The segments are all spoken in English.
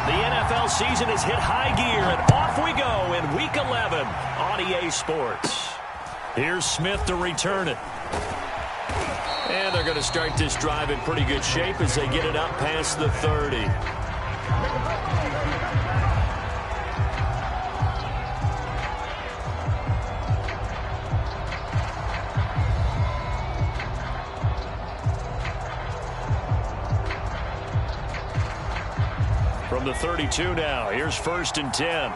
The NFL season has hit high gear, and off we go in Week 11 on EA Sports. Here's Smith to return it. And they're going to start this drive in pretty good shape as they get it up past the 30. From the 32 now, here's 1st and 10.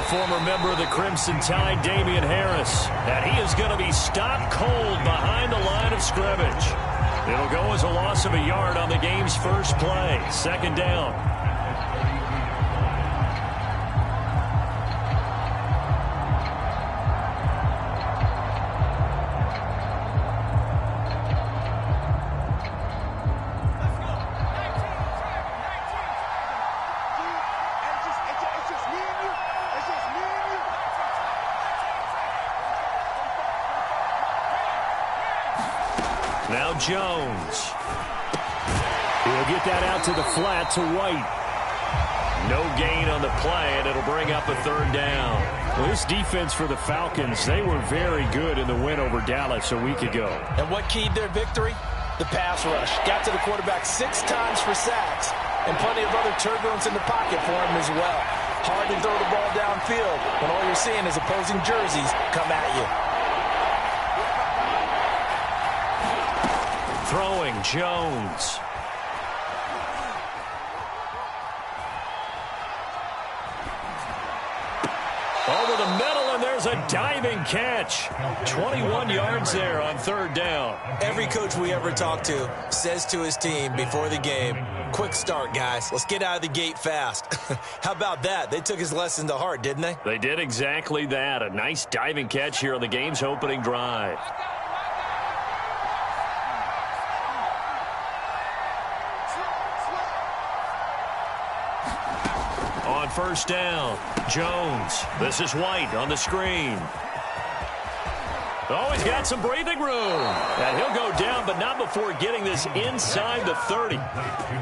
Former member of the Crimson Tide, Damian Harris. And he is going to be stopped cold behind the line of scrimmage. It'll go as a loss of a yard on the game's first play. 2nd down. Now Jones. He'll get that out to the flat to White. No gain on the play, and it'll bring up a 3rd down. Well, this defense for the Falcons, they were very good in the win over Dallas a week ago. And what keyed their victory? The pass rush. Got to the quarterback 6 times for sacks, and plenty of other turbulence in the pocket for him as well. Hard to throw the ball downfield when all you're seeing is opposing jerseys come at you. Throwing, Jones. Over the middle, and there's a diving catch. 21 yards there on 3rd down. Every coach we ever talk to says to his team before the game, quick start, guys. Let's get out of the gate fast. How about that? They took his lesson to heart, didn't they? They did exactly that. A nice diving catch here on the game's opening drive. On 1st down, Jones. This is White on the screen. Oh, he's got some breathing room. And he'll go down, but not before getting this inside the 30.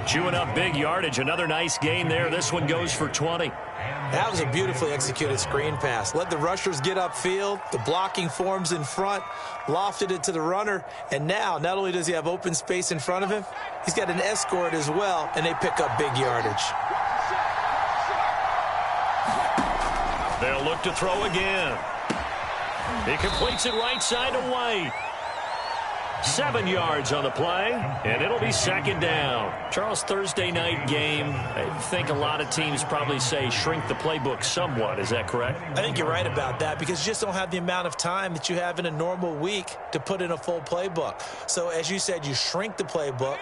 Chewing up big yardage. Another nice gain there. This one goes for 20. That was a beautifully executed screen pass. Let the rushers get upfield. The blocking forms in front. Lofted it to the runner. And now, not only does he have open space in front of him, he's got an escort as well, and they pick up big yardage. They'll look to throw again. He completes it right side to White. 7 yards on the play, and it'll be 2nd down. Charles, Thursday night game, I think a lot of teams probably say shrink the playbook somewhat. Is that correct? I think you're right about that because you just don't have the amount of time that you have in a normal week to put in a full playbook. So, as you said, you shrink the playbook.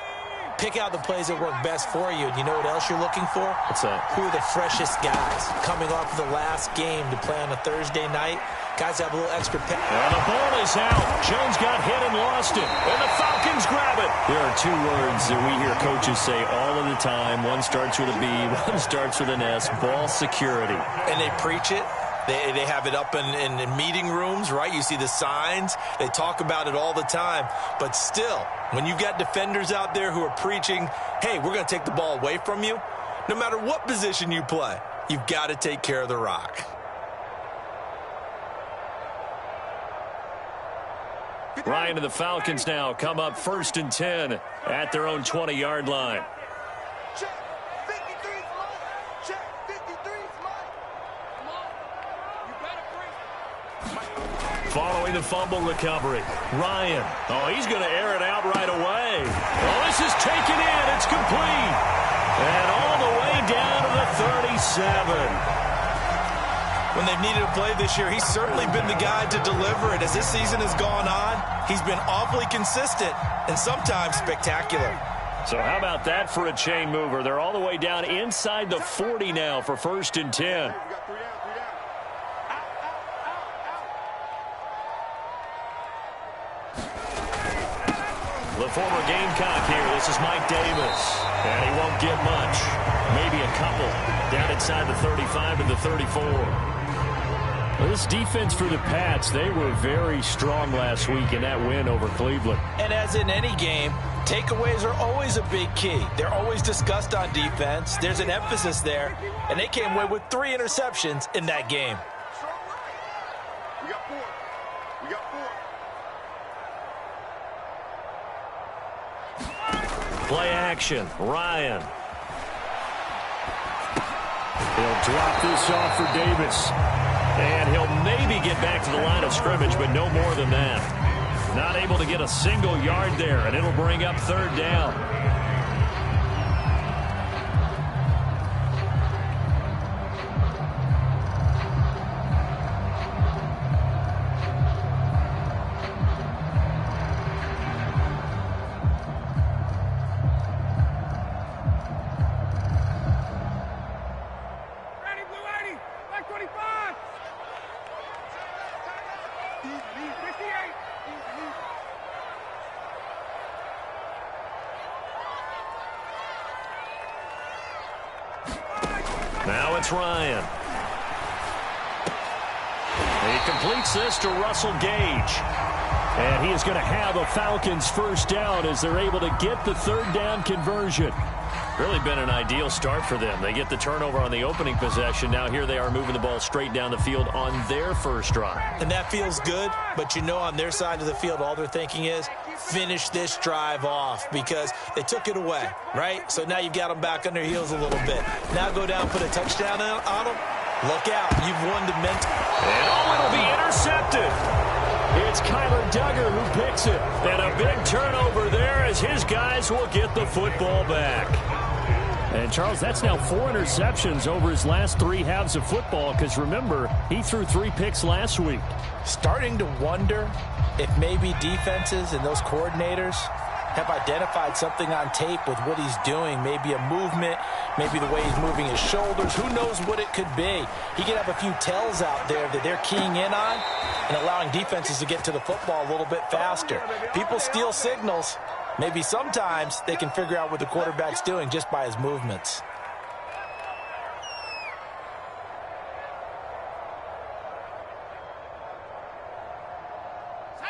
Pick out the plays that work best for you. And you know what else you're looking for? What's that? Who are the freshest guys coming off of the last game to play on a Thursday night? Guys have a little extra pep. And the ball is out. Jones got hit and lost it. And the Falcons grab it. There are 2 words that we hear coaches say all of the time. One starts with a B, one starts with an S. Ball security. And they preach it. They have it up in meeting rooms, right? You see the signs. They talk about it all the time. But still, when you've got defenders out there who are preaching, hey, we're going to take the ball away from you, no matter what position you play, you've got to take care of the rock. Ryan and the Falcons now come up 1st and 10 at their own 20-yard line. Following the fumble recovery, Ryan. Oh, he's going to air it out right away. Oh, this is taken in. It's complete. And all the way down to the 37. When they've needed a play this year, he's certainly been the guy to deliver it. As this season has gone on, he's been awfully consistent and sometimes spectacular. So how about that for a chain mover? They're all the way down inside the 40 now for 1st and 10. The former Gamecock here. This is Mike Davis. And he won't get much. Maybe a couple down inside the 35 and the 34. Well, this defense for the Pats, they were very strong last week in that win over Cleveland. And as in any game, takeaways are always a big key. They're always discussed on defense. There's an emphasis there, and they came away with 3 interceptions in that game. We got 4. We got 4. Play action. Ryan. He'll drop this off for Davis. And he'll maybe get back to the line of scrimmage, but no more than that. Not able to get a single yard there, and it'll bring up 3rd down. Now it's Ryan. He completes this to Russell Gage. And he is going to have a Falcons first down as they're able to get the 3rd down conversion. Really been an ideal start for them. They get the turnover on the opening possession. Now here they are moving the ball straight down the field on their first drive. And that feels good, but you know on their side of the field, all they're thinking is finish this drive off because they took it away, right? So now you've got them back on their heels a little bit. Now go down, put a touchdown on them. Look out. You've won the mental. And it'll be intercepted. It's Kyler Duggar who picks it. And a big turnover there as his guys will get the football back. And, Charles, that's now 4 interceptions over his last 3 halves of football because, remember, he threw 3 picks last week. Starting to wonder if maybe defenses and those coordinators have identified something on tape with what he's doing. Maybe a movement, maybe the way he's moving his shoulders. Who knows what it could be? He could have a few tells out there that they're keying in on and allowing defenses to get to the football a little bit faster. People steal signals. Maybe sometimes they can figure out what the quarterback's doing just by his movements.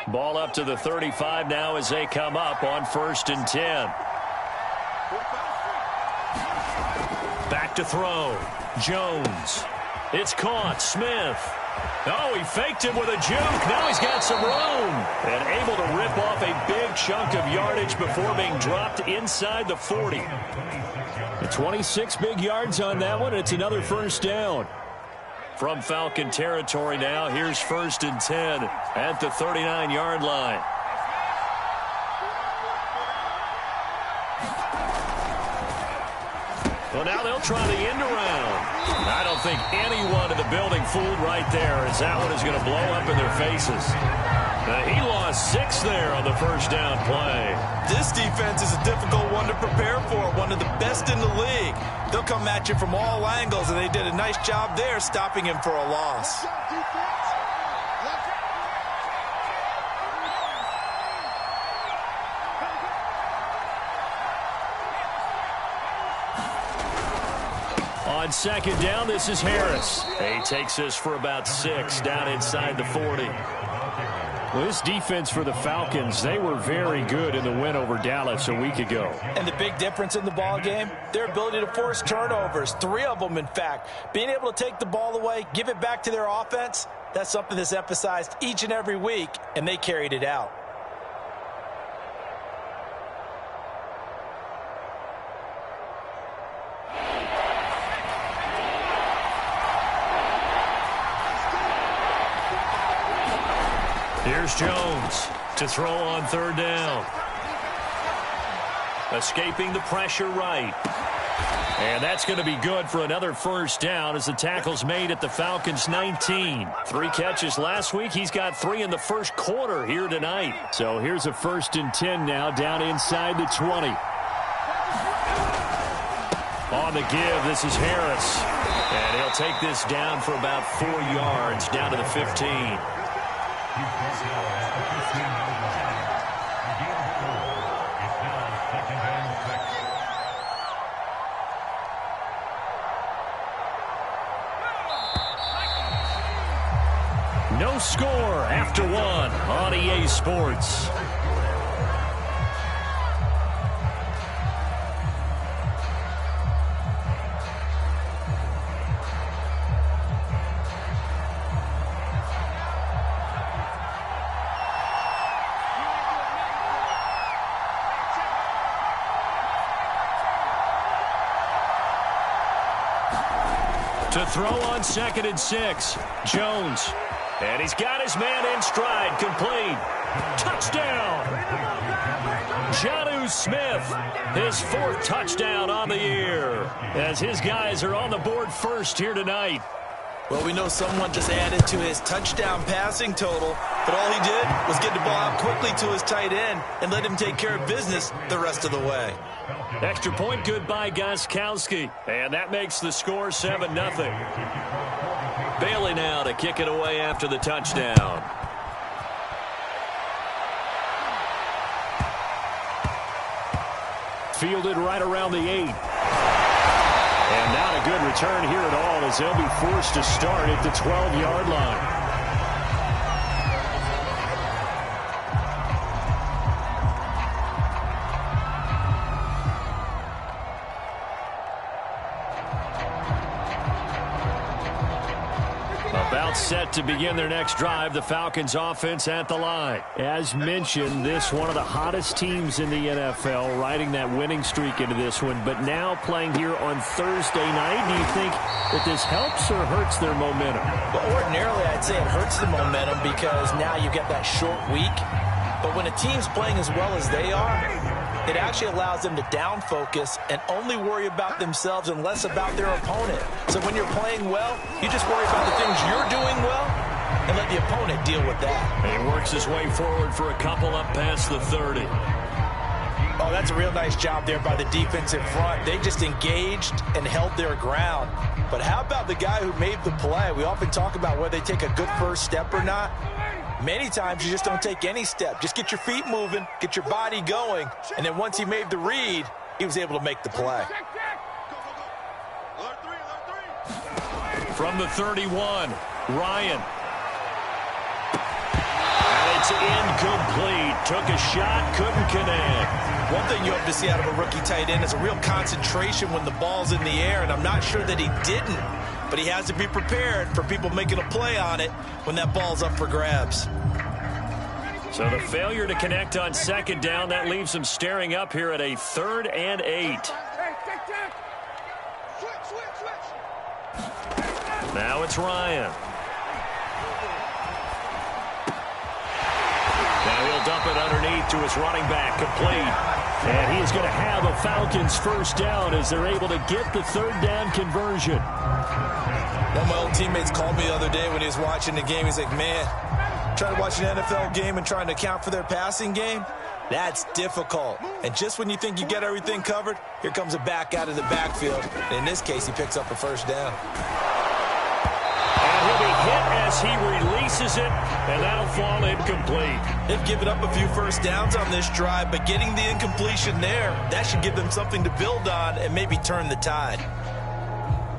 Ball up to the 35 now as they come up on 1st and 10. Back to throw. Jones. It's caught. Smith. Oh, he faked him with a juke. Now he's got some room. And able to rip off a big chunk of yardage before being dropped inside the 40. 26 big yards on that one. It's another first down. From Falcon territory now, here's 1st and 10 at the 39-yard line. Well, now they'll try the end around. I don't think anyone in the building fooled right there as that one is going to blow up in their faces. He lost 6 there on the first down play. This defense is a difficult one to prepare for, one of the best in the league. They'll come at you from all angles, and they did a nice job there stopping him for a loss. On 2nd down, this is Harris. He takes this for about 6 down inside the 40. Well, this defense for the Falcons, they were very good in the win over Dallas a week ago. And the big difference in the ball game, their ability to force turnovers, 3 of them, in fact. Being able to take the ball away, give it back to their offense, that's something that's emphasized each and every week, and they carried it out. Here's Jones to throw on 3rd down. Escaping the pressure right. And that's going to be good for another first down as the tackle's made at the Falcons' 19. 3 catches last week. He's got 3 in the first quarter here tonight. So here's a 1st and 10 now down inside the 20. On the give, this is Harris. And he'll take this down for about 4 yards down to the 15. No score after one on EA Sports. To throw on 2nd and 6, Jones. And he's got his man in stride, complete. Touchdown! Jonnu Smith, his 4th touchdown on the year, as his guys are on the board first here tonight. Well, we know someone just added to his touchdown passing total, but all he did was get the ball out quickly to his tight end and let him take care of business the rest of the way. Extra point good by Gostkowski, and that makes the score 7-0. Bailey now to kick it away after the touchdown. Fielded right around the 8. And not a good return here at all, as they'll be forced to start at the 12-yard line. About set to begin their next drive, the Falcons offense at the line. As mentioned, this one of the hottest teams in the NFL, riding that winning streak into this one, but now playing here on Thursday night. Do you think that this helps or hurts their momentum? Well, ordinarily, I'd say it hurts the momentum because now you get that short week. But when a team's playing as well as they are, it actually allows them to down focus and only worry about themselves and less about their opponent. So when you're playing well, you just worry about the things you're doing well and let the opponent deal with that. And he works his way forward for a couple up past the 30. Oh, that's a real nice job there by the defense in front. They just engaged and held their ground. But how about the guy who made the play? We often talk about whether they take a good first step or not. Many times you just don't take any step. Just get your feet moving, get your body going, and then once he made the read, he was able to make the play. From the 31, Ryan. And it's incomplete. Took a shot, couldn't connect. One thing you hope to see out of a rookie tight end is a real concentration when the ball's in the air, and I'm not sure that he didn't. But he has to be prepared for people making a play on it when that ball's up for grabs. So the failure to connect on 2nd down, that leaves them staring up here at a 3rd and 8. Now it's Ryan. Now he'll dump it underneath to his running back, complete. And he is going to have a Falcons first down as they're able to get the 3rd down conversion. One of my old teammates called me the other day when he was watching the game. He's like, man, trying to watch an NFL game and trying to account for their passing game, that's difficult. And just when you think you get everything covered, here comes a back out of the backfield. And in this case, he picks up a first down. And he'll be hit as he releases it, and that'll fall incomplete. They've given up a few first downs on this drive, but getting the incompletion there, that should give them something to build on and maybe turn the tide.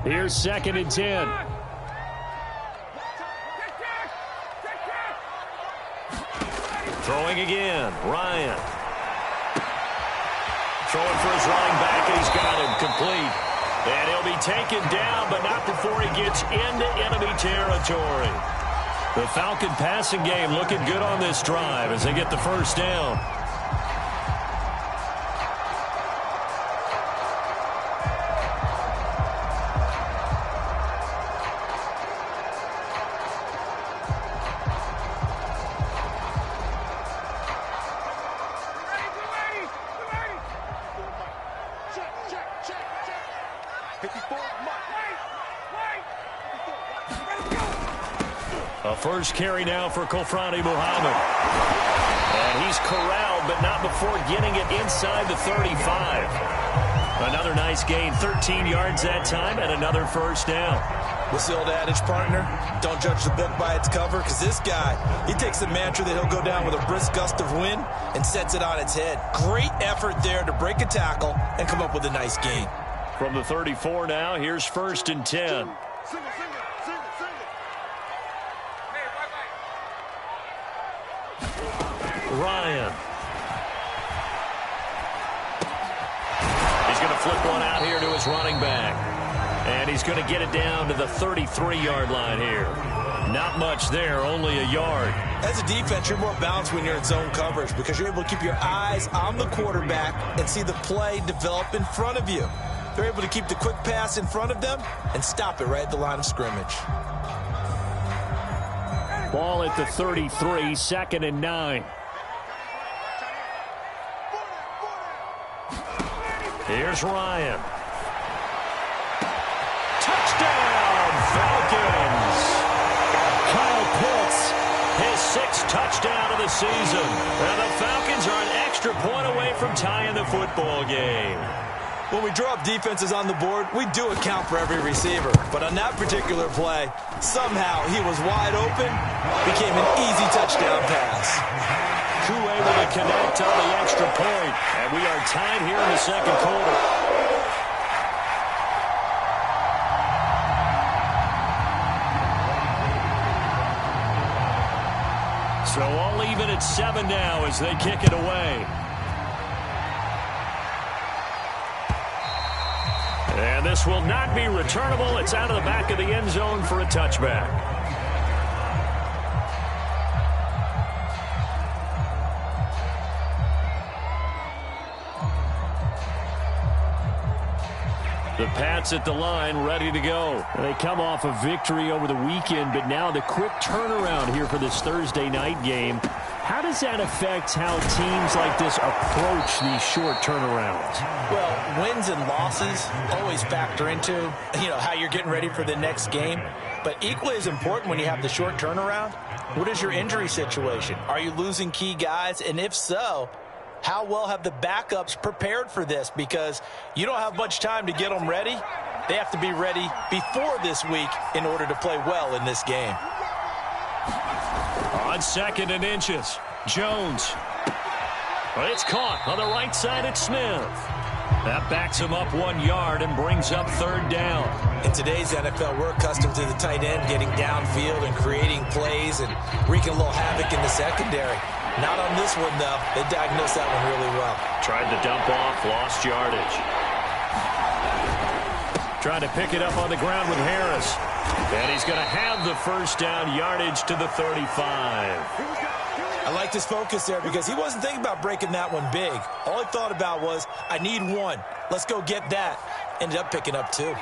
Here's 2nd and 10. Throwing again, Ryan. Throwing for his running back, and he's got him complete. And he'll be taken down, but not before he gets into enemy territory. The Falcon passing game looking good on this drive as they get the first down. A first carry now for Kofrani Muhammad. And he's corralled, but not before getting it inside the 35. Another nice gain, 13 yards that time, and another first down. What's the old adage, partner? Don't judge the book by its cover, because this guy, he takes the mantra that he'll go down with a brisk gust of wind and sets it on its head. Great effort there to break a tackle and come up with a nice gain. From the 34 now, here's 1st and 10. Ryan. He's going to flip one out here to his running back. And he's going to get it down to the 33-yard line here. Not much there, only a yard. As a defense, you're more balanced when you're in zone coverage because you're able to keep your eyes on the quarterback and see the play develop in front of you. They're able to keep the quick pass in front of them and stop it right at the line of scrimmage. Ball at the 33, 2nd and 9. Here's Ryan. Touchdown, Falcons! Kyle Pitts, his 6th touchdown of the season. And the Falcons are an extra point away from tying the football game. When we draw up defenses on the board, we do account for every receiver. But on that particular play, somehow he was wide open, became an easy touchdown pass. Crew able to connect on the extra point. And we are tied here in the second quarter. So all even at 7 now as they kick it away. And this will not be returnable. It's out of the back of the end zone for a touchback. The Pats at the line, ready to go. They come off a victory over the weekend, but now the quick turnaround here for this Thursday night game. How does that affect how teams like this approach these short turnarounds? Well, wins and losses always factor into, how you're getting ready for the next game. But equally as important when you have the short turnaround, what is your injury situation? Are you losing key guys? And if so, how well have the backups prepared for this? Because you don't have much time to get them ready. They have to be ready before this week in order to play well in this game. On 2nd and inches, Jones. It's caught on the right side at Smith. That backs him up 1 yard and brings up 3rd down. In today's NFL, we're accustomed to the tight end getting downfield and creating plays and wreaking a little havoc in the secondary. Not on this one, though. They diagnosed that one really well. Tried to dump off, lost yardage. Trying to pick it up on the ground with Harris. And he's going to have the 1st down, yardage to the 35. I like his focus there because he wasn't thinking about breaking that one big. All he thought about was, I need 1. Let's go get that. Ended up picking up 2.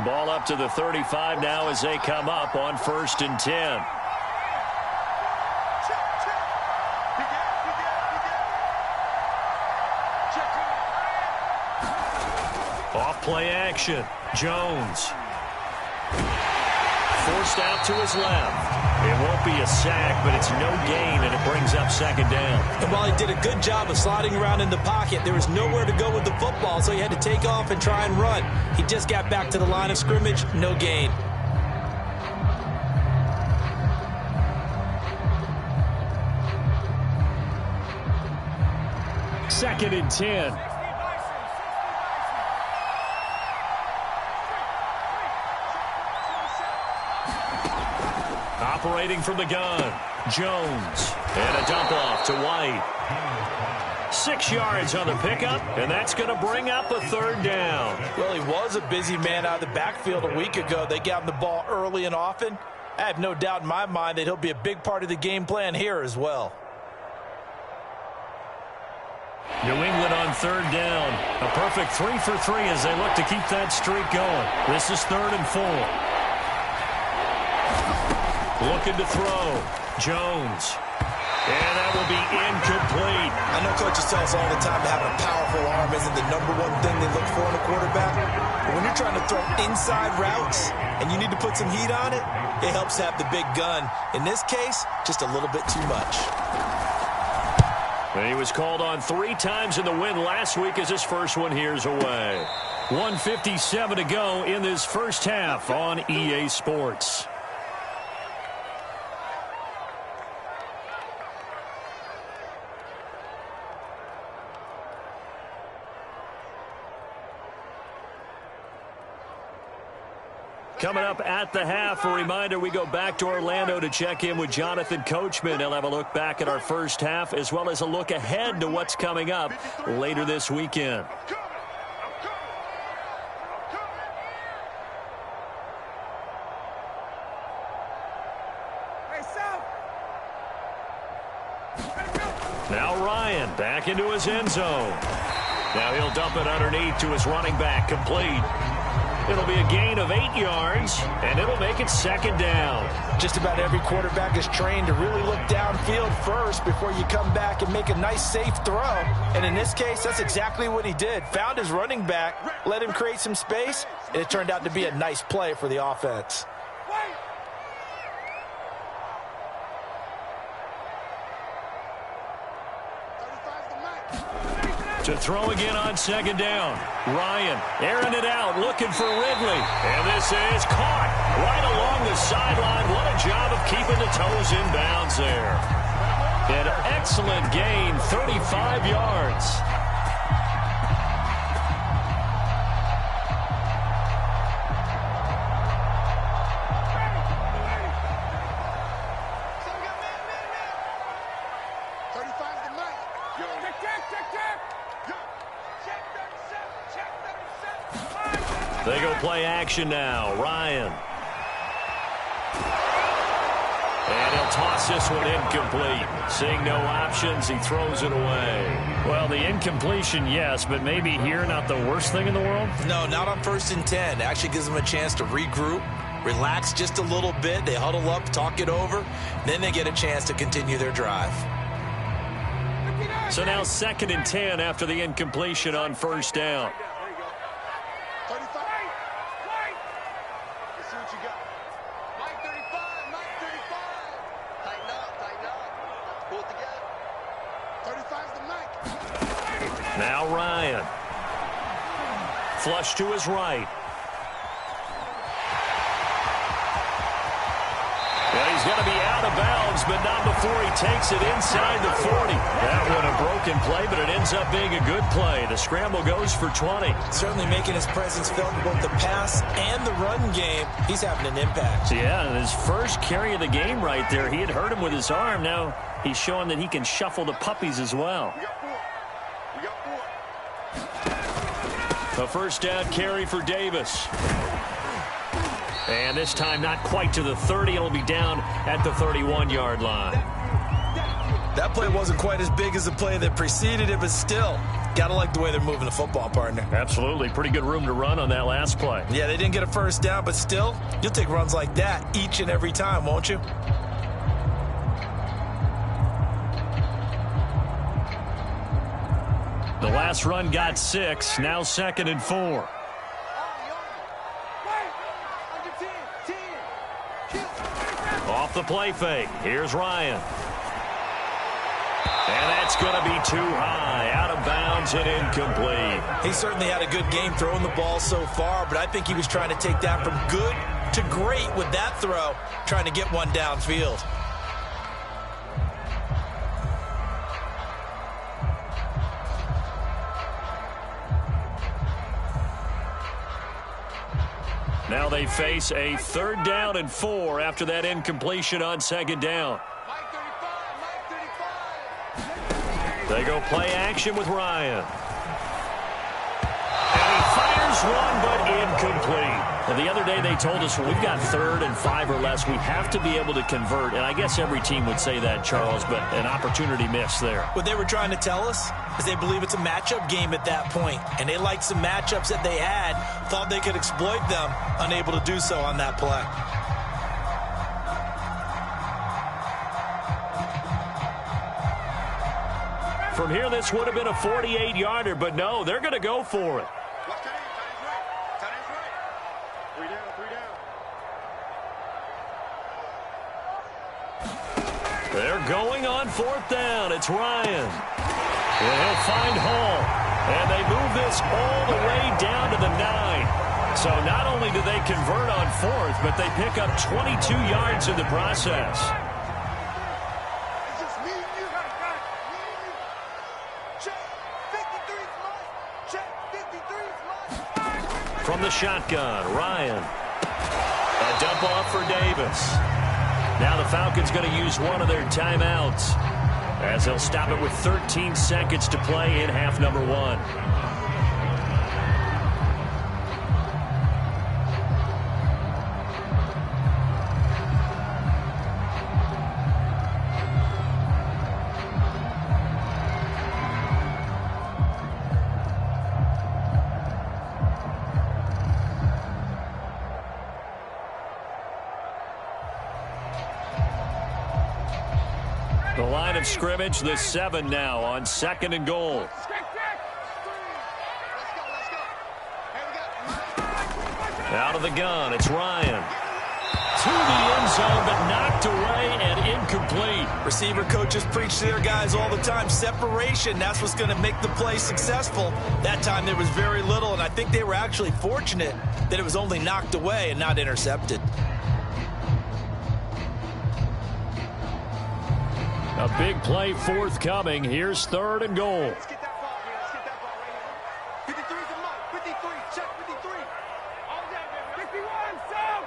Ball up to the 35 now as they come up on 1st and 10. Off play action. Jones. Forced out to his left. It won't be a sack, but it's no gain, and it brings up 2nd down. And while he did a good job of sliding around in the pocket, there was nowhere to go with the football, so he had to take off and try and run. He just got back to the line of scrimmage, no gain. Second and 10. Operating from the gun, Jones. And a dump off to White. 6 yards on the pickup, and that's going to bring up a 3rd down. Well, he was a busy man out of the backfield a week ago. They got him the ball early and often. I have no doubt in my mind that he'll be a big part of the game plan here as well. New England on 3rd down. A perfect 3 for 3 as they look to keep that streak going. This is 3rd and 4. Looking to throw. Jones. And that will be incomplete. I know coaches tell us all the time that having a powerful arm isn't the #1 thing they look for in a quarterback. But when you're trying to throw inside routes and you need to put some heat on it, it helps have the big gun. In this case, just a little bit too much. And he was called on 3 times in the win last week as his first one here's away. 1:57 to go in this first half on EA Sports. Coming up at the half, a reminder, we go back to Orlando to check in with Jonathan Coachman. He'll have a look back at our first half as well as a look ahead to what's coming up later this weekend. Now Ryan back into his end zone. Now he'll dump it underneath to his running back, complete. It'll be a gain of 8 yards, and it'll make it second down. Just about every quarterback is trained to really look downfield first before you come back and make a nice, safe throw. And in this case, that's exactly what he did. Found his running back, let him create some space, and it turned out to be a nice play for the offense. To throw again on second down. Ryan airing it out, looking for Ridley. And this is caught right along the sideline. What a job of keeping the toes in bounds there. An excellent gain, 35 yards. They go play action now. Ryan. And he'll toss this one incomplete. Seeing no options, he throws it away. Well, the incompletion, yes, but maybe here not the worst thing in the world? No, not on 1st and 10. Actually gives them a chance to regroup, relax just a little bit. They huddle up, talk it over. Then they get a chance to continue their drive. So now 2nd and 10 after the incompletion on 1st down. Now Ryan. Flush to his right. Well, he's going to be out of bounds, but not before he takes it inside the 40. That one a broken play, but it ends up being a good play. The scramble goes for 20. Certainly making his presence felt in both the pass and the run game. He's having an impact. Yeah, and his first carry of the game right there, he had hurt him with his arm. Now he's showing that he can shuffle the puppies as well. A first down carry for Davis. And this time not quite to the 30. It'll be down at the 31-yard line. That play wasn't quite as big as the play that preceded it, but still, got to like the way they're moving the football, partner. Absolutely. Pretty good room to run on that last play. Yeah, they didn't get a first down, but still, you'll take runs like that each and every time, won't you? The last run got 6. Now 2nd and 4. Off the play fake. Here's Ryan. And that's going to be too high. Out of bounds and incomplete. He certainly had a good game throwing the ball so far, but I think he was trying to take that from good to great with that throw, trying to get one downfield. Now they face a 3rd down and 4 after that incompletion on 2nd down. They go play action with Ryan. And he fires one, but incomplete. Well, the other day they told us when we've got 3rd and 5 or less, we have to be able to convert. And I guess every team would say that, Charles, but an opportunity missed there. What they were trying to tell us is they believe it's a matchup game at that point. And they liked some matchups that they had, thought they could exploit them, unable to do so on that play. From here, this would have been a 48-yarder, but no, they're going to go for it. They're going on 4th down. It's Ryan. And he'll find Hall. And they move this all the way down to the 9. So not only do they convert on 4th, but they pick up 22 yards in the process. From the shotgun, Ryan. A dump off for Davis. Now the Falcons going to use one of their timeouts as they'll stop it with 13 seconds to play in half number 1. The line of scrimmage, the 7 now on 2nd and goal. Out of the gun, it's Ryan. To the end zone, but knocked away and incomplete. Receiver coaches preach to their guys all the time. Separation, that's what's going to make the play successful. That time there was very little, and I think they were actually fortunate that it was only knocked away and not intercepted. A big play forthcoming. Here's 3rd and goal. Let's get that ball, man. Let's get that ball right here. 53's a mark. 53. Check 53. All that, baby. 51, Sam.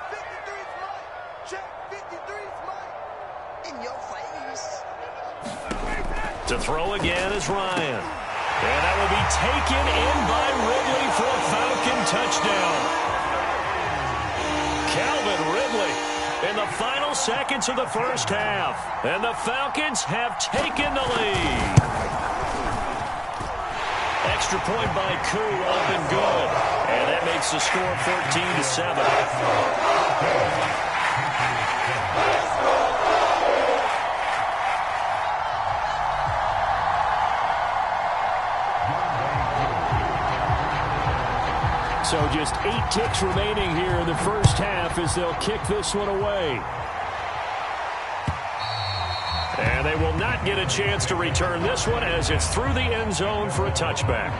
53's mine. Check 53's mine. In your face. To throw again is Ryan. And that will be taken in by Ridley for a Falcon touchdown. Calvin Ridley in the final seconds of the first half. And the Falcons have taken the lead. Extra point by Koo, up and good. And that makes the score 14-7. So just 8 ticks remaining here in the first half as they'll kick this one away. And they will not get a chance to return this one as it's through the end zone for a touchback.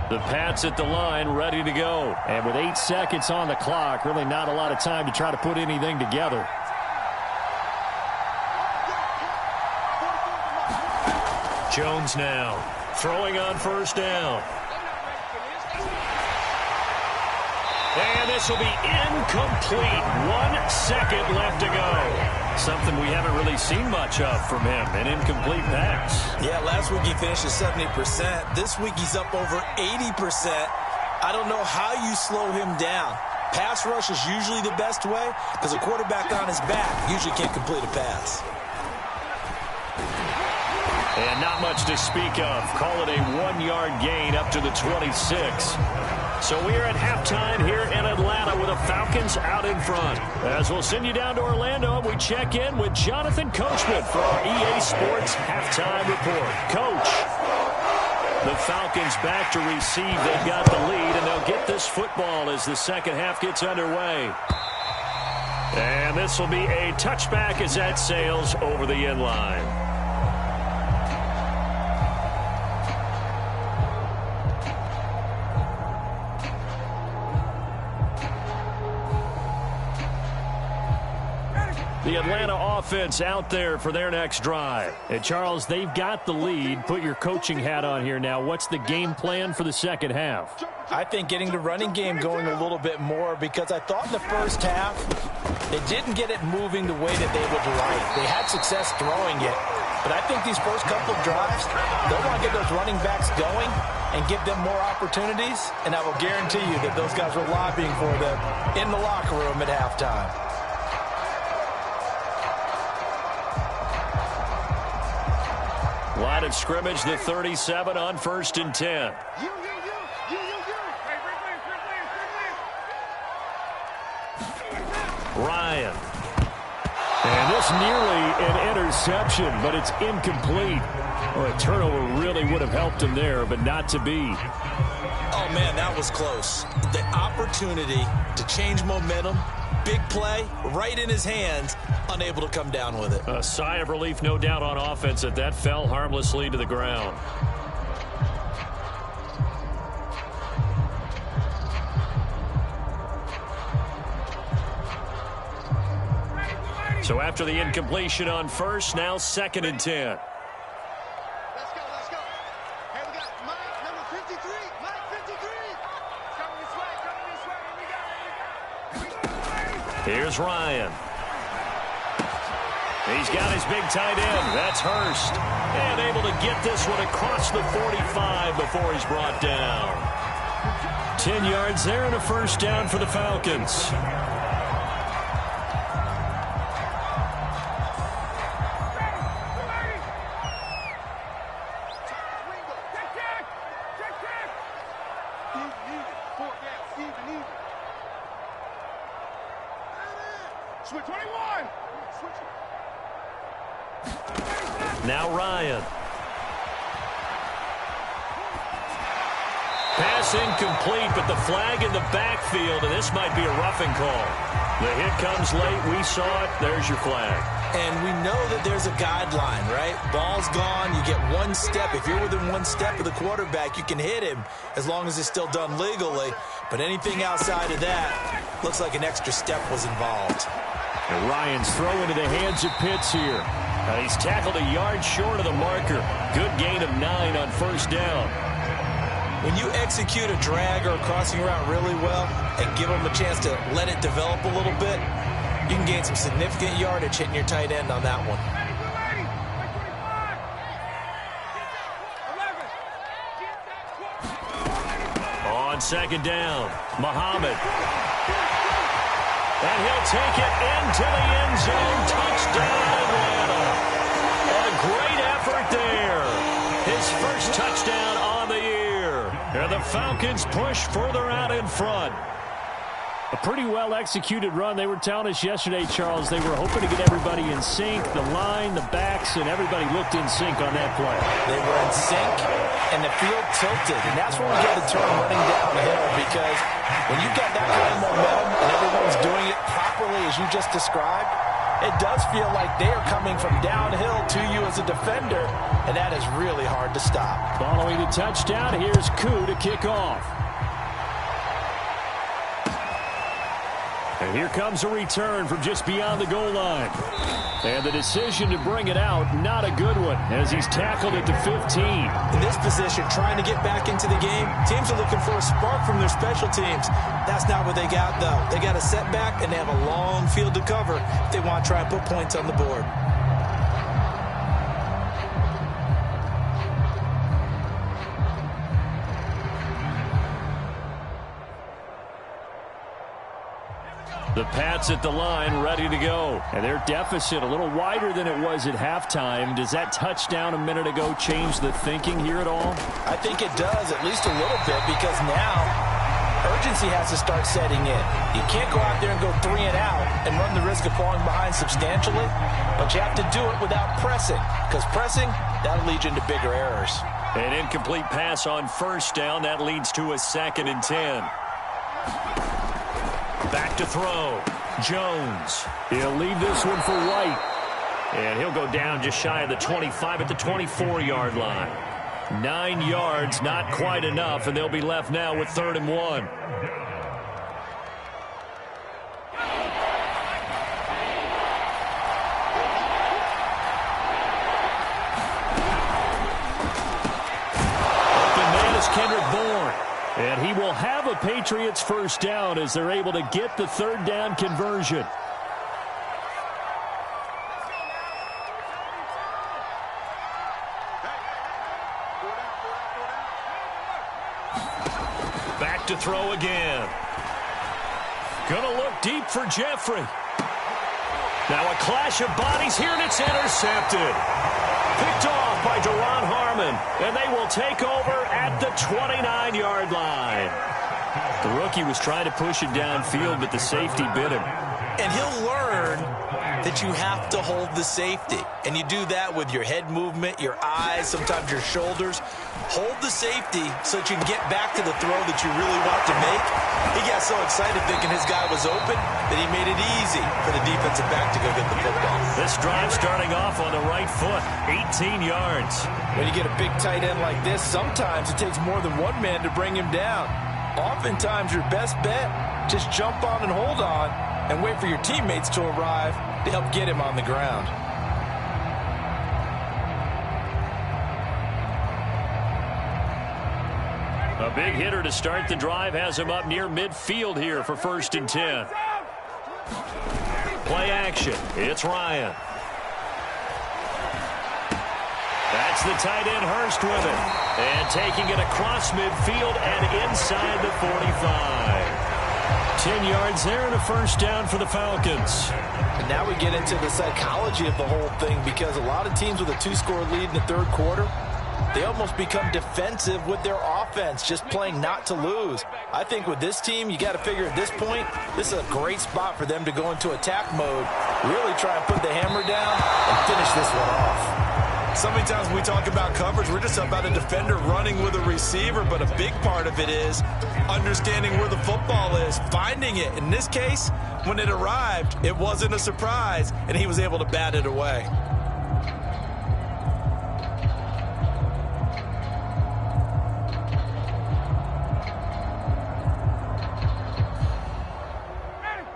The Pats at the line, ready to go. And with 8 seconds on the clock, really not a lot of time to try to put anything together. Jones now throwing on first down. And this will be incomplete. 1 second left to go. Something we haven't really seen much of from him, an incomplete pass. Yeah, last week he finished at 70%. This week he's up over 80%. I don't know how you slow him down. Pass rush is usually the best way because a quarterback on his back usually can't complete a pass. And not much to speak of. Call it a 1-yard gain up to the 26. So we are at halftime here in Atlanta with the Falcons out in front. As we'll send you down to Orlando, we check in with Jonathan Coachman for our EA Sports halftime report. Coach, the Falcons back to receive. They've got the lead, and they'll get this football as the second half gets underway. And this will be a touchback as that sails over the end line. The Atlanta offense out there for their next drive. And, Charles, they've got the lead. Put your coaching hat on here now. What's the game plan for the second half? I think getting the running game going a little bit more because I thought in the first half they didn't get it moving the way that they would like. They had success throwing it. But I think these first couple of drives, they'll want to get those running backs going and give them more opportunities. And I will guarantee you that those guys were lobbying for them in the locker room at halftime. Line of scrimmage, the 37 on 1st and 10. Ryan. And this nearly an interception, but it's incomplete. Well, a turnover really would have helped him there, but not to be. Oh, man, that was close. The opportunity to change momentum, big play, right in his hands, unable to come down with it. A sigh of relief, no doubt, on offense that that fell harmlessly to the ground. So after the incompletion on first, now 2nd and 10. Let's go, let's go. Hey, we got Mike, number 53. Mike, 53. Coming this way, coming this way. Here we go. Here's Ryan. He's got his big tight end. That's Hurst. And able to get this one across the 45 before he's brought down. 10 yards there and a first down for the Falcons. Switch 21. Switch. Now Ryan. Pass incomplete, but the flag in the backfield, and this might be a roughing call. The hit comes late. We saw it. There's your flag. And we know that there's a guideline, right? Ball's gone. You get one step. If you're within one step of the quarterback, you can hit him as long as it's still done legally. But anything outside of that looks like an extra step was involved. And Ryan's throw into the hands of Pitts here. He's tackled a yard short of the marker. Good gain of 9 on first down. When you execute a drag or a crossing route really well and give them a chance to let it develop a little bit, you can gain some significant yardage hitting your tight end on that one. On 2nd down, Muhammad. And he'll take it into the end zone. Touchdown, Atlanta. A great effort there. His first touchdown on the year. And the Falcons push further out in front. A pretty well-executed run. They were telling us yesterday, Charles, they were hoping to get everybody in sync, the line, the backs, and everybody looked in sync on that play. They were in sync, and the field tilted. And that's when we get the turn running down the hill, because when you've got that kind of momentum and everyone's doing it properly as you just described, it does feel like they are coming from downhill to you as a defender, and that is really hard to stop. Following the touchdown, here's Koo to kick off. And here comes a return from just beyond the goal line. And the decision to bring it out, not a good one, as he's tackled at the 15. In this position, trying to get back into the game, teams are looking for a spark from their special teams. That's not what they got, though. They got a setback, and they have a long field to cover if they want to try and put points on the board. The Pats at the line, ready to go. And their deficit a little wider than it was at halftime. Does that touchdown a minute ago change the thinking here at all? I think it does, at least a little bit, because now urgency has to start setting in. You can't go out there and go 3 and out and run the risk of falling behind substantially, but you have to do it without pressing, because pressing, that'll lead you into bigger errors. An incomplete pass on first down. That leads to a 2nd and 10. Back to throw. Jones. He'll leave this one for White. And he'll go down just shy of the 25 at the 24-yard line. 9 yards, not quite enough, and they'll be left now with 3rd and 1. Open man is Kendrick Bourne. And he will have a Patriots first down as they're able to get the 3rd down conversion. Back to throw again. Gonna look deep for Jeffrey. Now a clash of bodies here, and it's intercepted. Picked off by Deron Harmon, and they will take over at the 29-yard line. The rookie was trying to push it downfield, but the safety bit him. And he'll learn that you have to hold the safety. And you do that with your head movement, your eyes, sometimes your shoulders. Hold the safety so that you can get back to the throw that you really want to make. He got so excited thinking his guy was open that he made it easy for the defensive back to go get the football. This drive starting off on the right foot, 18 yards. When you get a big tight end like this, sometimes it takes more than one man to bring him down. Oftentimes, your best bet, just jump on and hold on and wait for your teammates to arrive to help get him on the ground. A big hitter to start the drive has him up near midfield here for 1st and 10. Play action. It's Ryan. That's the tight end Hurst with it. And taking it across midfield and inside the 45. 10 yards there and a 1st down for the Falcons. And now we get into the psychology of the whole thing, because a lot of teams with a 2-score lead in the 3rd quarter, they almost become defensive with their offense, just playing not to lose. I think with this team, you got to figure at this point, this is a great spot for them to go into attack mode, really try and put the hammer down and finish this one off. So many times when we talk about coverage, we're just about a defender running with a receiver, but a big part of it is understanding where the football is, finding it. In this case, when it arrived, it wasn't a surprise, and he was able to bat it away.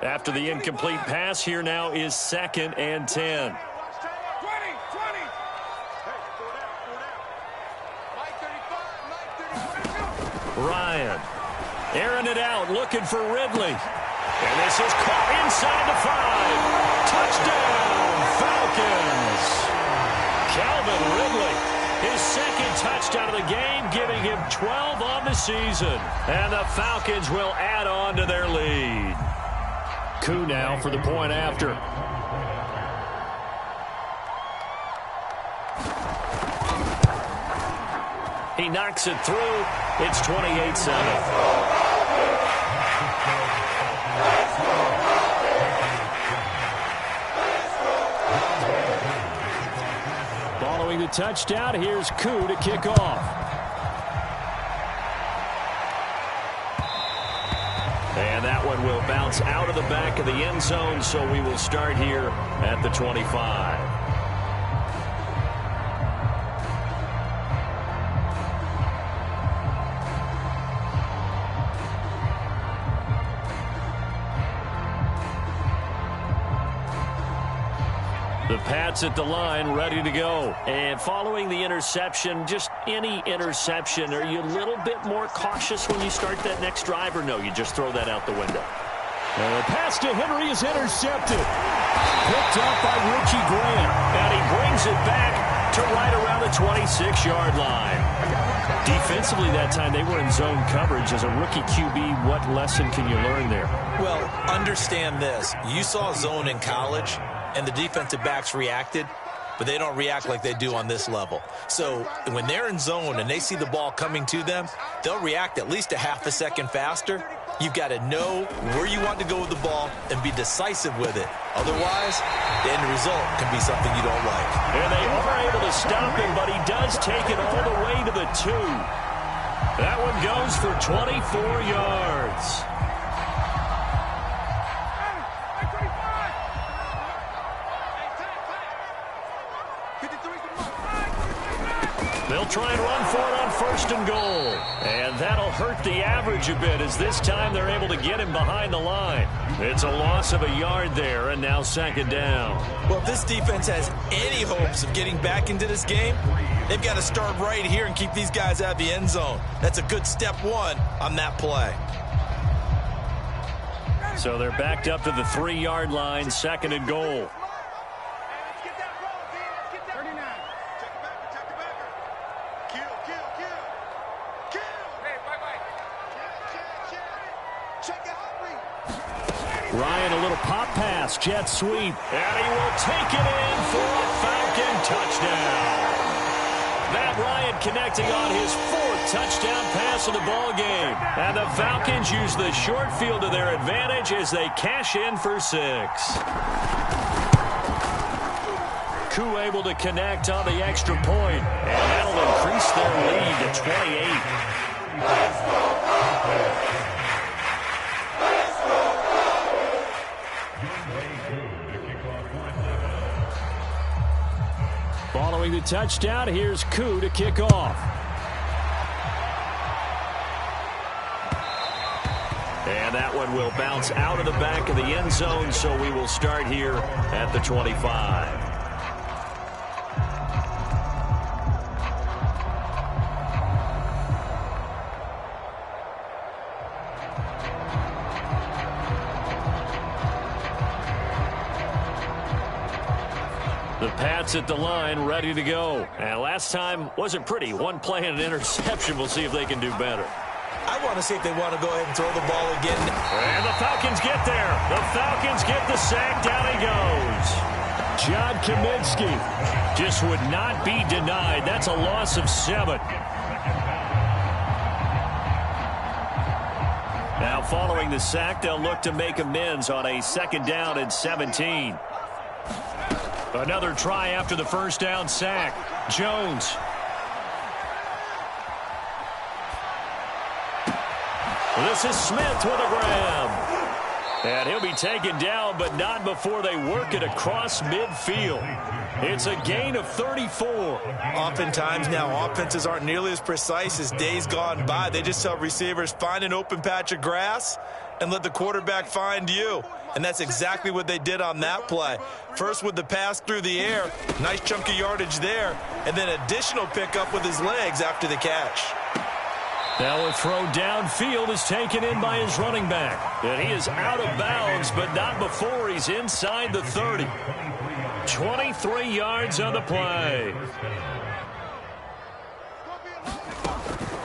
After the incomplete pass, here now is 2nd and 10. Ryan airing it out, looking for Ridley. And this is caught inside the 5. Touchdown, Falcons. Calvin Ridley, his 2nd touchdown of the game, giving him 12 on the season. And the Falcons will add on to their lead. Koo now for the point after. He knocks it through. It's 28-7. Following the touchdown, here's Koo to kick off. And that one will bounce out of the back of the end zone, so we will start here at the 25. The Pats at the line, ready to go. And following the interception, just any interception, are you a little bit more cautious when you start that next drive, or no, you just throw that out the window? And the pass to Henry is intercepted. Picked up by Richie Grant. And he brings it back to right around the 26-yard line. Defensively that time, they were in zone coverage. As a rookie QB, what lesson can you learn there? Well, understand this. You saw zone in college, and the defensive backs reacted, but they don't react like they do on this level. So when they're in zone and they see the ball coming to them, they'll react at least a half a second faster. You've got to know where you want to go with the ball and be decisive with it. Otherwise, the end result can be something you don't like. And they are able to stop him, but he does take it all the way to the 2. That one goes for 24 yards. They'll try and run for it on 1st and goal. And that'll hurt the average a bit, as this time they're able to get him behind the line. It's a loss of a yard there, and now 2nd down. Well, if this defense has any hopes of getting back into this game, they've got to start right here and keep these guys out of the end zone. That's a good step 1 on that play. So they're backed up to the 3-yard line, 2nd and goal. Ryan, a little pop pass, jet sweep, and he will take it in for a Falcon touchdown. Matt Ryan connecting on his 4th touchdown pass of the ball game. And the Falcons use the short field to their advantage as they cash in for 6. Koo able to connect on the extra point, and that'll increase their lead to 28. Following the touchdown, here's Koo to kick off. And And that one will bounce out of the back of the end zone, so we will start here at the 25. The Pats at the line, ready to go. And last time wasn't pretty. One play and an interception. We'll see if they can do better. I want to see if they want to go ahead and throw the ball again. And the Falcons get there. The Falcons get the sack. Down he goes. John Kaminsky just would not be denied. That's a loss of 7. Now following the sack, they'll look to make amends on a 2nd down and 17. Another try after the first down sack. Jones. This is Smith with a grab. And he'll be taken down, but not before they work it across midfield. It's a gain of 34. Oftentimes now, offenses aren't nearly as precise as days gone by. They just tell receivers, find an open patch of grass and let the quarterback find you. And that's exactly what they did on that play. First with the pass through the air, nice chunk of yardage there, and then additional pickup with his legs after the catch. Now a throw downfield is taken in by his running back. And he is out of bounds, but not before he's inside the 30. 23 yards on the play.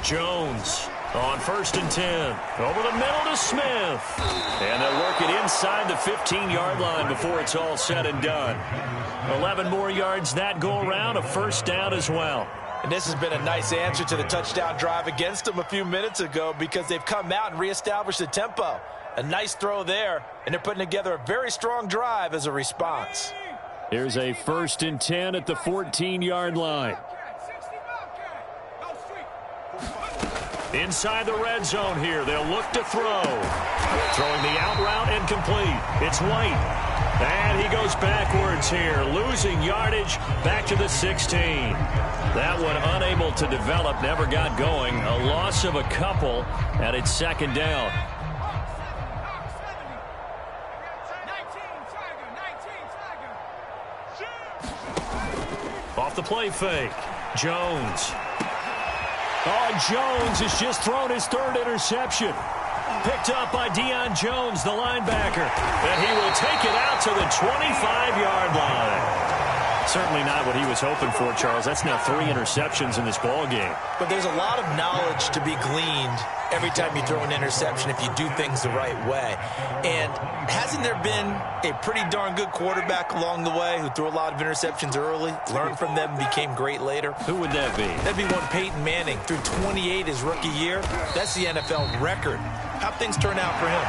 Jones on 1st and 10. Over the middle to Smith. And they'll work it inside the 15-yard line before it's all said and done. 11 more yards that go around, a 1st down as well. And this has been a nice answer to the touchdown drive against them a few minutes ago because they've come out and reestablished the tempo. A nice throw there, and they're putting together a very strong drive as a response. Here's a 1st and 10 at the 14-yard line. Inside the red zone here, they'll look to throw. Throwing the out route incomplete. It's White. And he goes backwards here, losing yardage back to the 16. That one unable to develop, never got going. A loss of a couple, and it's 2nd down. Off the play fake. Jones. Oh, Jones has just thrown his 3rd interception. Picked up by Deion Jones, the linebacker. And he will take it out to the 25-yard line. Certainly not what he was hoping for, Charles. That's now 3 interceptions in this ball game. But there's a lot of knowledge to be gleaned every time you throw an interception if you do things the right way. And hasn't there been a pretty darn good quarterback along the way who threw a lot of interceptions early, learned from them, and became great later? Who would that be? That'd be one Peyton Manning. Threw 28 his rookie year. That's the NFL record. How'd things turn out for him?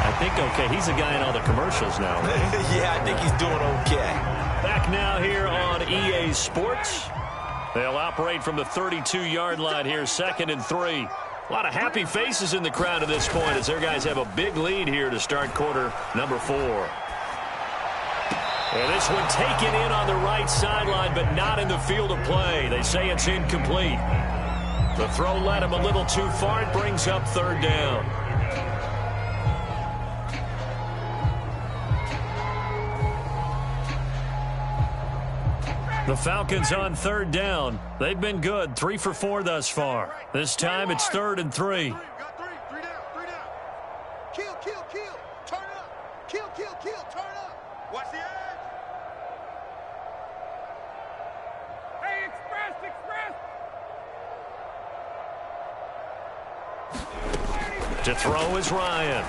I think okay. He's a guy in all the commercials now. Right? Yeah, I think he's doing okay. Back now here on EA Sports. They'll operate from the 32-yard line here, 2nd and 3. A lot of happy faces in the crowd at this point as their guys have a big lead here to start quarter number 4. And this one taken in on the right sideline, but not in the field of play. They say it's incomplete. The throw led him a little too far. It brings up 3rd down. The Falcons on 3rd down. They've been good, 3 for 4 thus far. This time it's 3rd and 3. Got 3 down. Kill, turn up. Kill, turn up. Watch the edge. Hey, express. To throw is Ryan.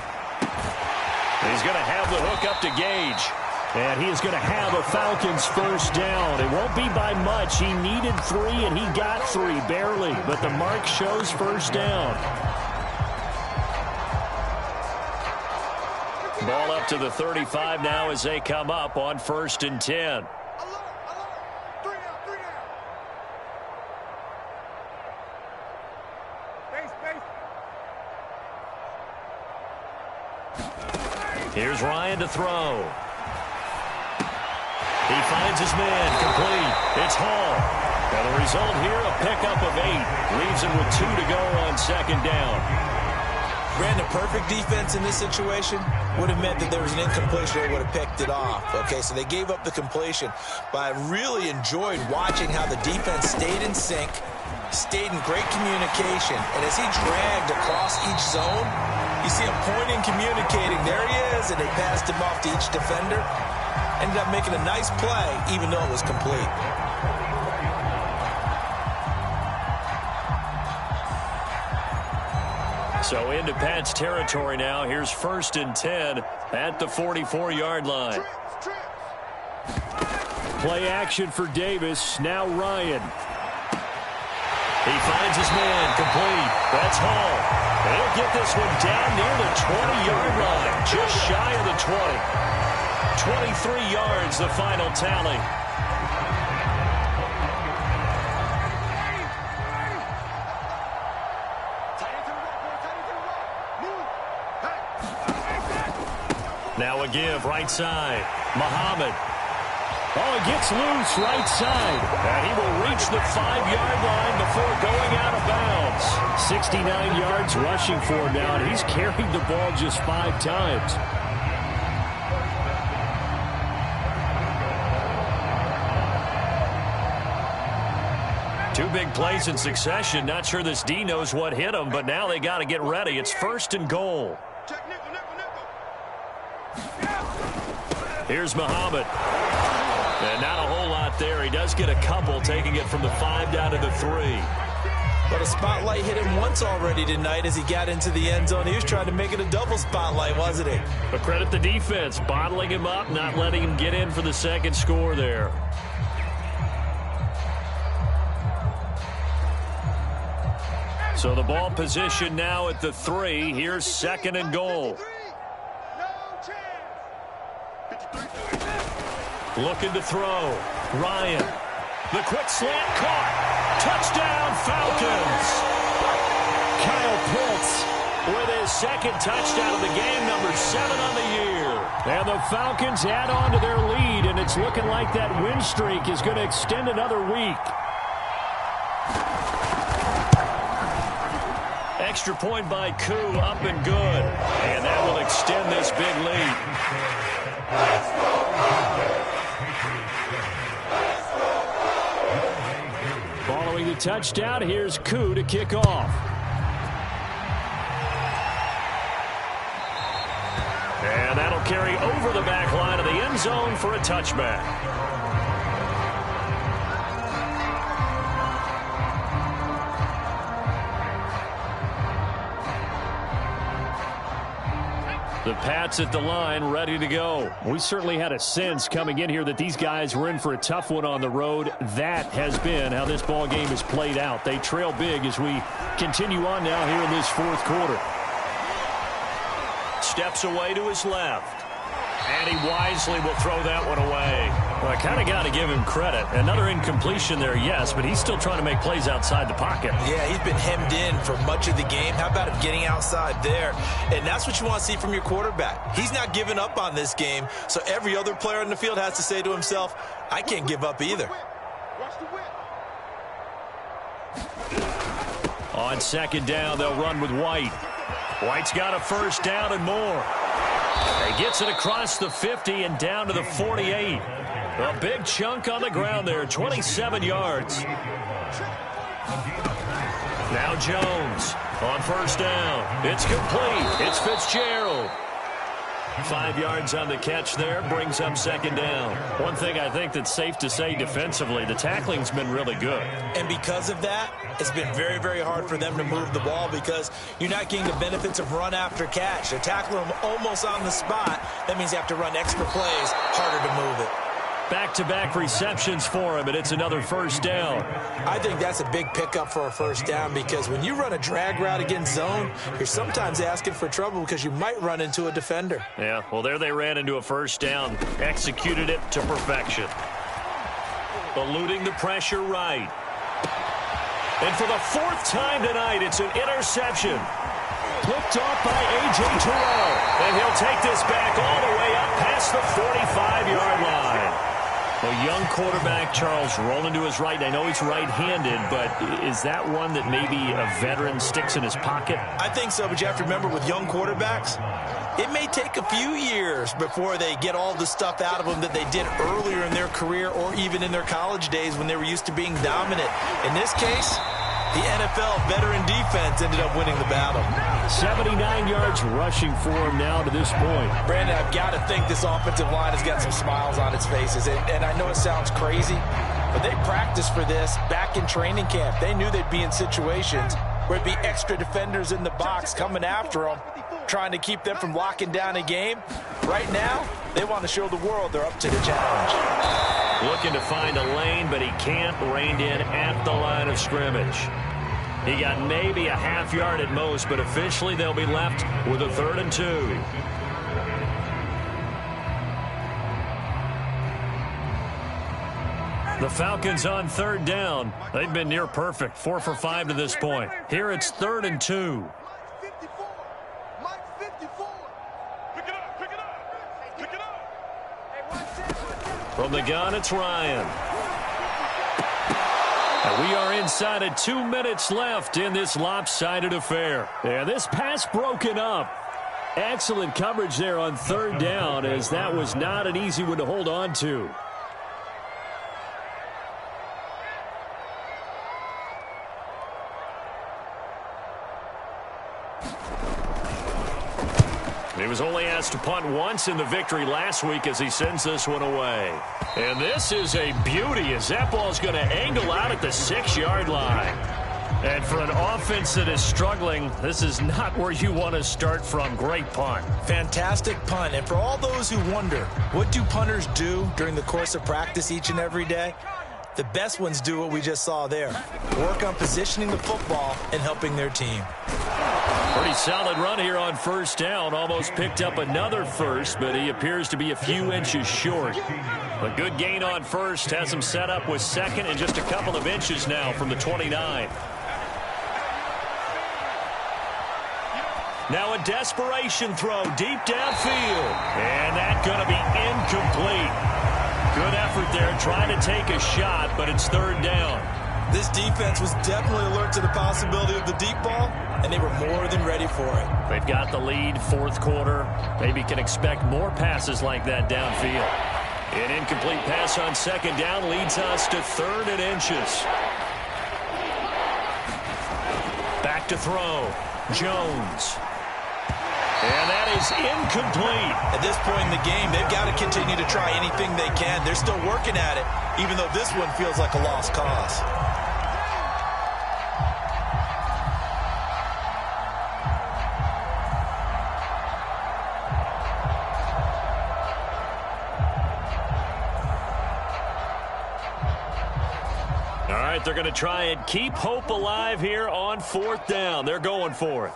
He's going to have the hook up to Gage. And he is going to have a Falcons 1st down. It won't be by much. He needed 3, and he got 3, barely. But the mark shows 1st down. Ball up to the 35 now as they come up on 1st and 10. Here's Ryan to throw. He finds his man, complete. It's Hall. And the result here, a pickup of 8. Leaves him with 2 to go on 2nd down. Brandon, perfect defense in this situation would have meant that there was an incompletion. They would have picked it off. Okay, so they gave up the completion. But I really enjoyed watching how the defense stayed in sync, stayed in great communication. And as he dragged across each zone, you see him pointing, communicating. There he is, and they passed him off to each defender. Ended up making a nice play, even though it was complete. So into Pat's territory now. Here's 1st and 10 at the 44-yard line. Play action for Davis. Now Ryan. He finds his man, complete. That's Hall. And he'll get this one down near the 20-yard line, just shy of the 20. 23 yards, the final tally. Now a give, right side. Muhammad. Oh, he gets loose right side. And he will reach the 5-yard line before going out of bounds. 69 yards rushing for him now, and he's carried the ball just 5 times. Two big plays in succession. Not sure this D knows what hit him, but now they got to get ready. It's 1st and goal. Here's Muhammad. And not a whole lot there. He does get a couple, taking it from the 5 down to the 3. But a spotlight hit him once already tonight as he got into the end zone. He was trying to make it a double spotlight, wasn't he? But credit the defense, bottling him up, not letting him get in for the second score there. So the ball position now at the 3. Here's 2nd and goal. Looking to throw. Ryan. The quick slant caught. Touchdown, Falcons. Kyle Pitts with his 2nd touchdown of the game, number 7 on the year. And the Falcons add on to their lead, and it's looking like that win streak is going to extend another week. Extra point by Koo, up and good. And that will extend this big lead. Following the touchdown, here's Koo to kick off. And that'll carry over the back line of the end zone for a touchback. The Pats at the line, ready to go. We certainly had a sense coming in here that these guys were in for a tough one on the road. That has been how this ball game has played out. They trail big as we continue on now here in this 4th quarter. Steps away to his left. And he wisely will throw that one away. Well, I kind of got to give him credit. Another incompletion there, yes, but he's still trying to make plays outside the pocket. Yeah, he's been hemmed in for much of the game. How about him getting outside there? And that's what you want to see from your quarterback. He's not giving up on this game, so every other player on the field has to say to himself, I can't give up either. On 2nd down, they'll run with White. White's got a 1st down and more. He gets it across the 50 and down to the 48. A big chunk on the ground there, 27 yards. Now Jones on 1st down. It's complete. It's Fitzgerald. 5 yards on the catch there, brings up 2nd down. One thing I think that's safe to say defensively, the tackling's been really good. And because of that, it's been very, very hard for them to move the ball because you're not getting the benefits of run after catch. They're tackling them almost on the spot. That means you have to run extra plays, harder to move it. Back-to-back receptions for him, and it's another 1st down. I think that's a big pickup for a 1st down because when you run a drag route against zone, you're sometimes asking for trouble because you might run into a defender. Yeah, well, there they ran into a 1st down, executed it to perfection. Eluding the pressure right. And for the 4th time tonight, it's an interception. Picked off by A.J. Terrell. And he'll take this back all the way up past the 45-yard line. Well, young quarterback Charles rolling to his right. I know he's right-handed, but is that one that maybe a veteran sticks in his pocket? I think so, but you have to remember with young quarterbacks, it may take a few years before they get all the stuff out of them that they did earlier in their career or even in their college days when they were used to being dominant. In this case, the NFL veteran defense ended up winning the battle. 79 yards rushing for him now to this point. Brandon, I've got to think this offensive line has got some smiles on its faces. And I know it sounds crazy, but they practiced for this back in training camp. They knew they'd be in situations where it'd be extra defenders in the box coming after them, trying to keep them from locking down a game. Right now, they want to show the world they're up to the challenge. Looking to find a lane, but he can't. Reined in at the line of scrimmage. He got maybe a half yard at most, but officially they'll be left with a 3rd and 2. The Falcons on 3rd down. They've been near perfect, 4 for 5 to this point. Here it's 3rd and 2. From the gun, it's Ryan. And we are inside of 2 minutes left in this lopsided affair. And this pass broken up. Excellent coverage there on 3rd down, as that was not an easy one to hold on to. He was only asked to punt once in the victory last week as he sends this one away. And this is a beauty as that ball's going to angle out at the 6-yard line. And for an offense that is struggling, this is not where you want to start from. Great punt. Fantastic punt. And for all those who wonder, what do punters do during the course of practice each and every day? The best ones do what we just saw there. Work on positioning the football and helping their team. Pretty solid run here on 1st down. Almost picked up another first, but he appears to be a few inches short. A good gain on 1st. Has him set up with 2nd and just a couple of inches now from the 29. Now a desperation throw deep downfield. And that's going to be incomplete. Good effort there trying to take a shot, but it's 3rd down. This defense was definitely alert to the possibility of the deep ball, and they were more than ready for it. They've got the lead, 4th quarter. Maybe can expect more passes like that downfield. An incomplete pass on 2nd down leads us to 3rd and inches. Back to throw. Jones. And that is incomplete. At this point in the game, they've got to continue to try anything they can. They're still working at it, even though this one feels like a lost cause. All right, they're going to try and keep hope alive here on 4th down. They're going for it.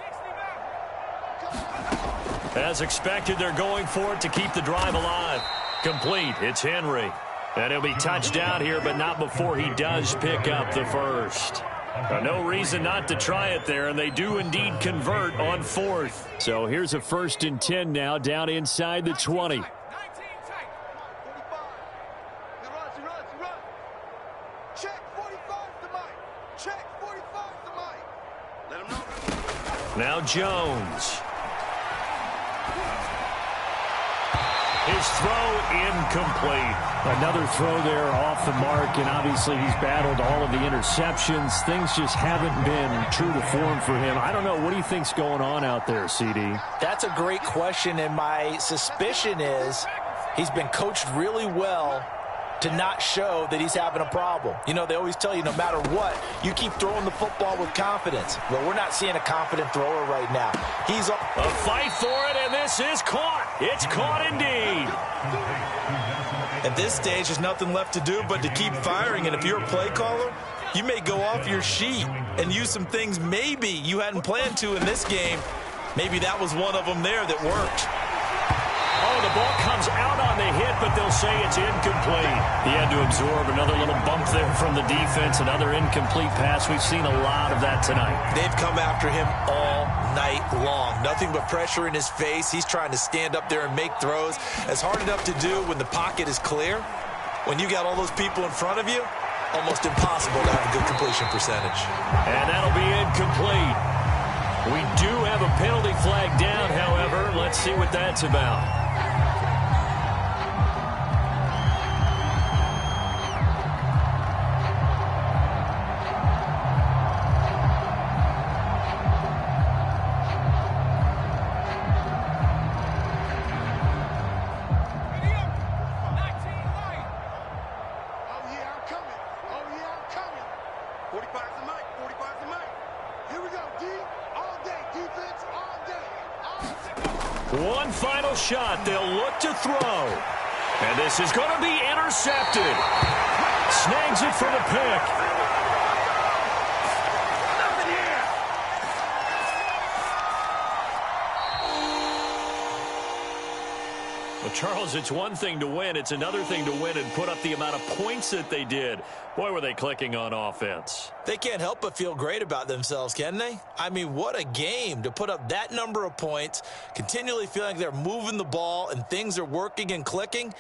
As expected, they're going for it to keep the drive alive. Complete. It's Henry. And he'll be touched down here, but not before he does pick up the first. No reason not to try it there, and they do indeed convert on 4th. So here's a 1st and 10 now, down inside the 20. Now Jones. His throw incomplete. Another throw there off the mark, and obviously he's battled all of the interceptions. Things just haven't been true to form for him. I don't know. What do you think's going on out there, CD? That's a great question, and my suspicion is he's been coached really well to not show that he's having a problem. You know, they always tell you no matter what, you keep throwing the football with confidence. Well, we're not seeing a confident thrower right now. He's a fight for it, and this is caught. It's caught indeed. At this stage, there's nothing left to do but to keep firing, and if you're a play caller, you may go off your sheet and use some things maybe you hadn't planned to in this game. Maybe that was one of them there that worked. Oh, the ball comes out on the hit, but they'll say it's incomplete. He had to absorb another little bump there from the defense, another incomplete pass. We've seen a lot of that tonight. They've come after him all night long. Nothing but pressure in his face. He's trying to stand up there and make throws. It's hard enough to do when the pocket is clear. when you got all those people in front of you, almost impossible to have a good completion percentage. And that'll be incomplete. We do have a penalty flag down, however. Let's see what that's about. One final shot. They'll look to throw. And this is going to be intercepted. Snags it for the pick. Well, Charles, it's one thing to win. It's another thing to win and put up the amount of points that they did. Boy, were they clicking on offense. They can't help but feel great about themselves, can they? I mean, what a game to put up that number of points, continually feeling like they're moving the ball and things are working and clicking.